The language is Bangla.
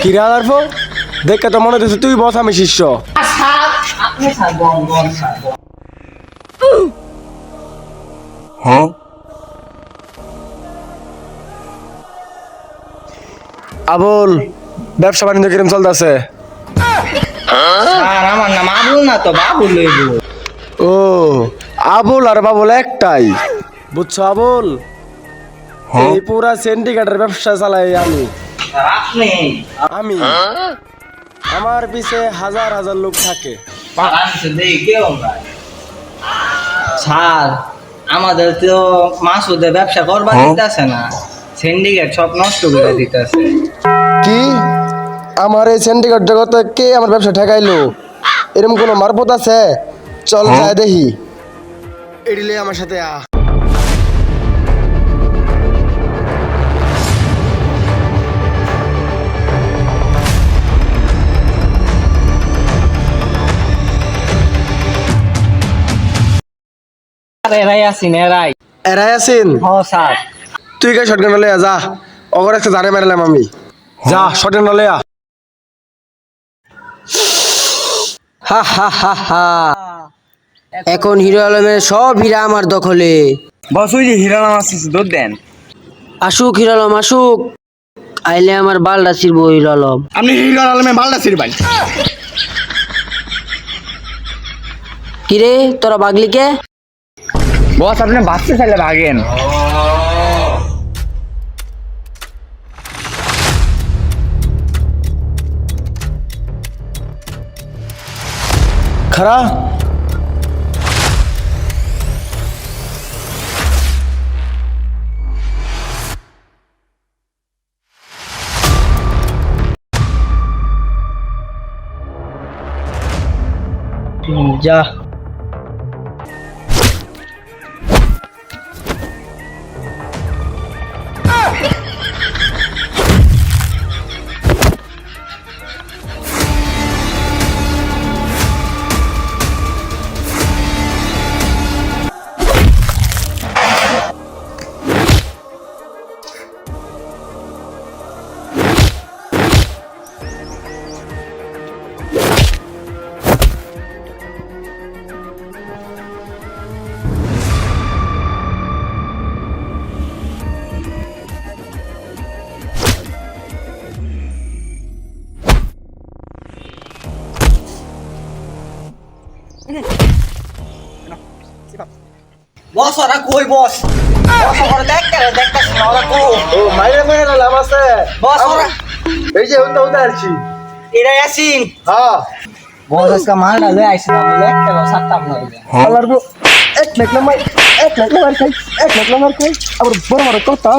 কিরে আলারফ, দেখে তো মনে হচ্ছে তুই বস আমি শিষ্য। আবুল, ব্যবসা বাণিজ্য কিরম চলতেছে? আমার নাম আবুল না তো বাবুল লইব। ও, আবুল আর বাবুল একটাই, বুঝছো আবুল? এই পুরা সিন্ডিকেটের ব্যবসা চালাই আমি। আপনি আমি আমার পিছে হাজার হাজার লোক থাকে। স্যার, আমাদের তো মাসুদে ব্যবসা করবার দিতেছে না, সিন্ডিকেট সব নষ্ট করে দিতেছে। কি আমার এই সিন্ডিকেট জগতে কে আমার ব্যবসা ঠেকাইলো? এরকম কোনো মারফত আছে? চল যায় দেখি। এডিলে আমার সাথে আ। এরাই আছি এরাই। এরাই আছেন? হ স্যার। তুই কে শটগান লইয়া যা, অগর একটা জানে মারলাম আমি। যা শটগান লইয়া। হা হা হা হা, এখন হিরো আলমের সব হীরা আমার দখলে। বস ওই যে হিরো নাম আসছে, দুধ দেন। আসুক হিরো আলম আসুক, আইলে আমার বালটা ছিড়বো হিরো আলম। আপনি হিরো আলমের মালটা ছিড়বাই। কিরে তোরা বাগলি কে? বস আপনি বাঁচতে চাইলে ভাগেন। খারা যা বস ওরা কই বস? বস ওরা দেখতেছ না, ওরা কই? ও মাইরে মাইরে লাভ আছে। বস ওরা এই যে হুন্দা হুন্দা আছি। এরাই আছেন। হ্যাঁ বস আজকে মালটা লয়ে আইছিলাম, বলে একটা সাতটা আপনার। আলার এক লাখ নাম্বার খাই, এক লাখ নাম্বার খাই, আবার বড় বড় কথা।